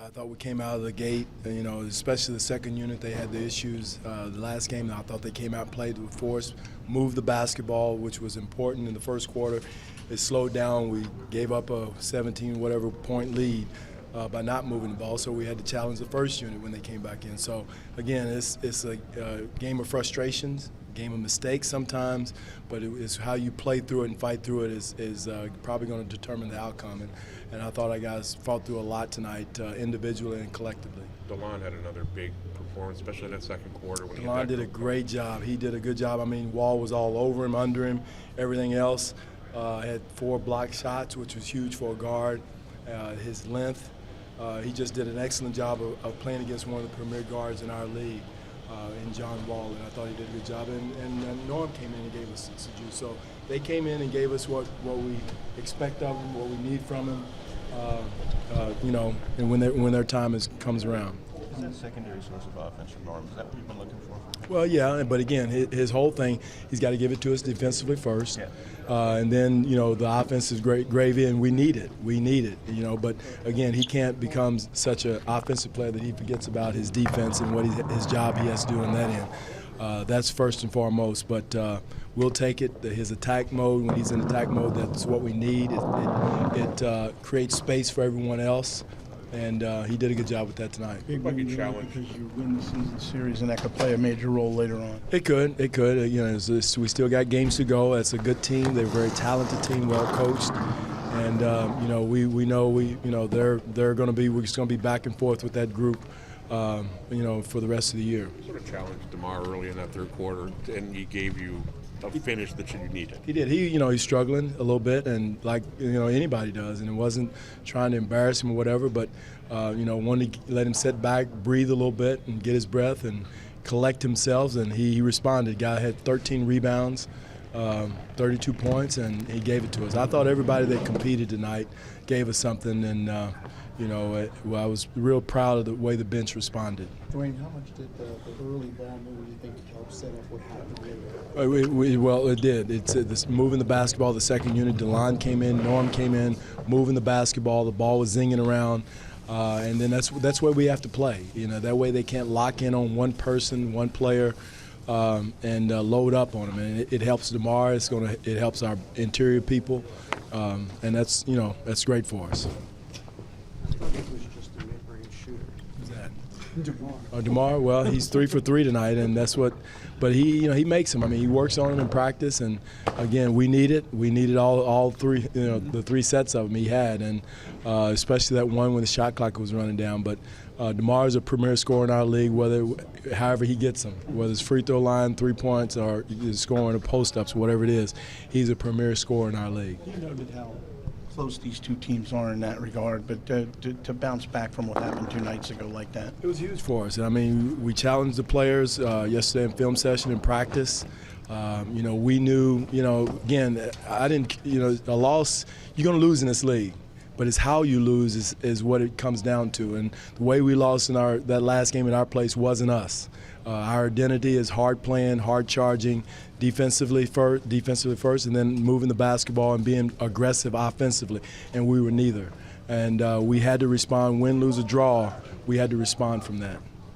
I thought we came out of the gate, especially the second unit, they had the issues. The last game, I thought they came out and played with force, moved the basketball, which was important in the first quarter. It slowed down. We gave up a 17-whatever point lead by not moving the ball, so we had to challenge the first unit when they came back in. So, again, it's a game of frustrations, game of mistakes sometimes, but it's how you play through it and fight through it is probably going to determine the outcome. And I thought our guys fought through a lot tonight, individually and collectively. Dwane had another big performance, especially that second quarter. Dwane did a great job. He did a good job. I mean, Wall was all over him, under him, everything else. Had 4 blocked shots, which was huge for a guard. His length, he just did an excellent job of playing against one of the premier guards in our league. In John Wall, and I thought he did a good job. And Norm came in and gave us some juice. So they came in and gave us what we expect of them, what we need from them, and when their time comes around. Is that a secondary source of offense from Norm? Is that what you've been looking for? Well, yeah, but again, his whole thing, he's got to give it to us defensively first. Yeah. And then, the offense is great gravy, and we need it. But again, he can't become such an offensive player that he forgets about his defense and what his job he has to do in that end. That's first and foremost, but we'll take it. His attack mode, when he's in attack mode, that's what we need. It creates space for everyone else. And he did a good job with that tonight. Big win because you win the season series, and that could play a major role later on. It could. We still got games to go. It's a good team. They're a very talented team, well coached, and they're going to be. We're just going to be back and forth with that group, for the rest of the year. You sort of challenged DeMar early in that third quarter, and he gave you a finish that you needed. He did. He's struggling a little bit, and like anybody does, and it wasn't trying to embarrass him or whatever, but wanted to let him sit back, breathe a little bit, and get his breath and collect himself. And he responded. Guy had 13 rebounds, 32 points, and he gave it to us. I thought everybody that competed tonight gave us something, and I was real proud of the way the bench responded. Dwane, how much did the early ball move, you think, help set up what happened later? Well, it did. It's moving the basketball. The second unit, Dwane came in, Norm came in, moving the basketball. The ball was zinging around, and then that's where we have to play. That way they can't lock in on one person, one player, and load up on them. And it helps DeMar. It helps our interior people, and that's great for us. It was just a mid-range shooter. Who's that? DeMar. DeMar, well, he's 3 for 3 tonight, and that's what. But he makes them. I mean, he works on them in practice, and again, we need it. We needed all three, the 3 sets of them he had, and especially that one when the shot clock was running down. But DeMar is a premier scorer in our league, however he gets them, whether it's free throw line, 3 points, or scoring or post ups, whatever it is. He's a premier scorer in our league. You noted how close these two teams are in that regard, but to bounce back from what happened 2 nights ago like that. It was huge for us. I mean, we challenged the players yesterday in film session and practice. We knew, again, a loss, you're going to lose in this league. But it's how you lose is what it comes down to. And the way we lost in that last game in our place wasn't us. Our identity is hard playing, hard charging, defensively first, and then moving the basketball and being aggressive offensively. And we were neither. And we had to respond, win, lose, or draw. We had to respond from that.